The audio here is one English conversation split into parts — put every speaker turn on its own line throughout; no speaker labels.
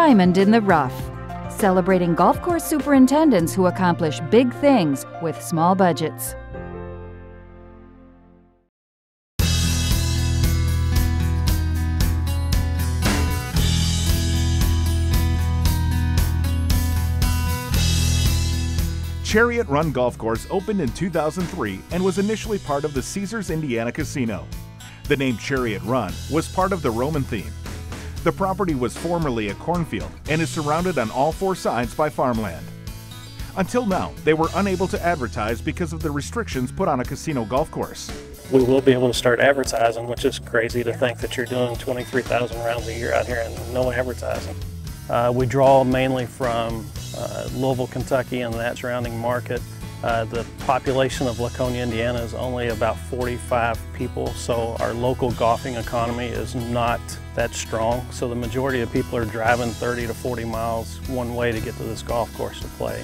diamond in the rough, celebrating golf course superintendents who accomplish big things with small budgets.
Chariot Run Golf Course opened in 2003 and was initially part of the Caesars Indiana Casino. The name Chariot Run was part of the Roman theme. The property was formerly a cornfield and is surrounded on all four sides by farmland. Until now, they were unable to advertise because of the restrictions put on a casino golf course.
We will be able to start advertising, which is crazy to think that you're doing 23,000 rounds a year out here and no advertising. We draw mainly from Louisville, Kentucky and that surrounding market. The population of Laconia, Indiana is only about 45 people, so our local golfing economy is not that strong. So the majority of people are driving 30 to 40 miles one way to get to this golf course to play.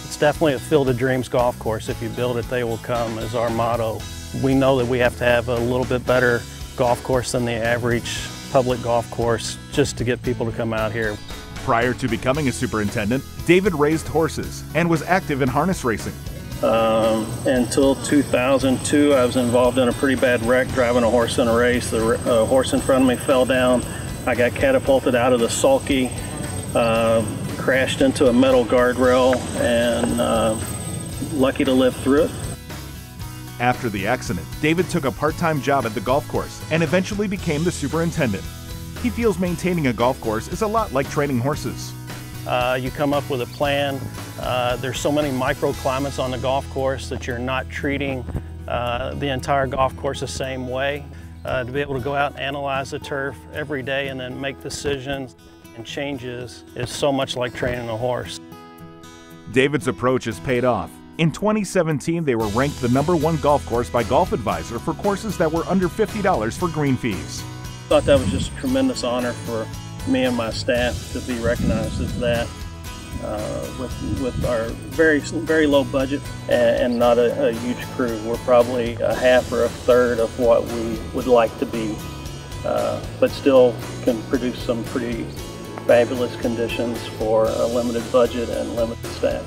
It's definitely a field of dreams golf course. If you build it, they will come is our motto. We know that we have to have a little bit better golf course than the average public golf course just to get people to come out here.
Prior to becoming a superintendent, David raised horses and was active in harness racing.
Until 2002, I was involved in a pretty bad wreck driving a horse in a race. The horse in front of me fell down. I got catapulted out of the sulky, crashed into a metal guardrail, and lucky to live through it.
After the accident, David took a part-time job at the golf course and eventually became the superintendent. He feels maintaining a golf course is a lot like training horses.
You come up with a plan. There's so many microclimates on the golf course that you're not treating the entire golf course the same way. To be able to go out and analyze the turf every day and then make decisions and changes is so much like training a horse.
David's approach has paid off. In 2017, they were ranked the #1 golf course by Golf Advisor for courses that were under $50 for green fees.
I thought that was just a tremendous honor for me and my staff to be recognized as that with our very low budget and not a huge crew. We're probably a half or a third of what we would like to be, but still can produce some pretty fabulous conditions for a limited budget and limited staff.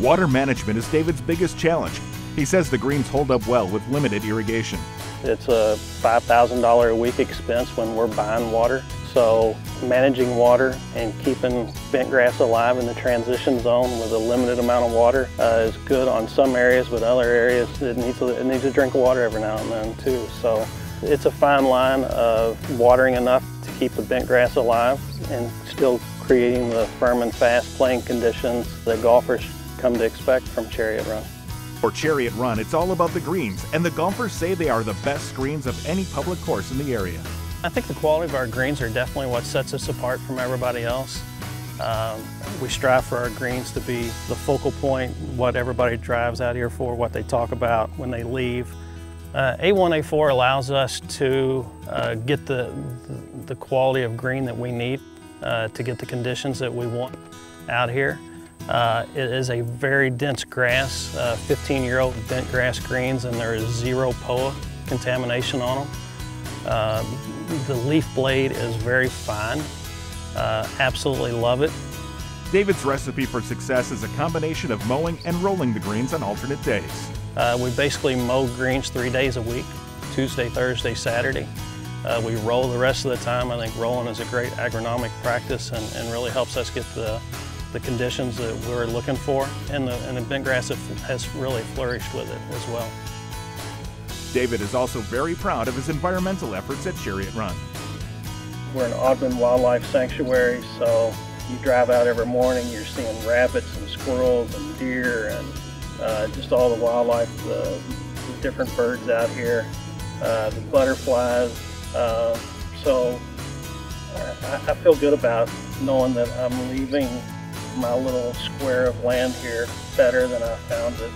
Water management is David's biggest challenge. He says the greens hold up well with limited irrigation.
It's a $5,000 a week expense when we're buying water. So managing water and keeping bent grass alive in the transition zone with a limited amount of water is good on some areas, but other areas it needs a drink of water every now and then too. So it's a fine line of watering enough to keep the bent grass alive and still creating the firm and fast playing conditions that golfers come to expect from Chariot Run.
For Chariot Run, it's all about the greens, and the golfers say they are the best greens of any public course in the area.
I think the quality of our greens are definitely what sets us apart from everybody else. We strive for our greens to be the focal point, what everybody drives out here for, what they talk about when they leave. A1, A4 allows us to get the quality of green that we need to get the conditions that we want out here. It is a very dense grass, 15-year-old bent grass greens, and there is 0 POA contamination on them. The leaf blade is very fine. Absolutely love it.
David's recipe for success is a combination of mowing and rolling the greens on alternate days.
We basically mow greens 3 days a week, Tuesday, Thursday, Saturday. We roll the rest of the time. I think rolling is a great agronomic practice and really helps us get the conditions that we're looking for, and the bent grass has really flourished with it as well.
David is also very proud of his environmental efforts at Chariot Run.
We're an Audubon Wildlife Sanctuary, so you drive out every morning, you're seeing rabbits and squirrels and deer and just all the wildlife, the different birds out here, the butterflies. So I feel good about knowing that I'm leaving my little square of land here better than I found it.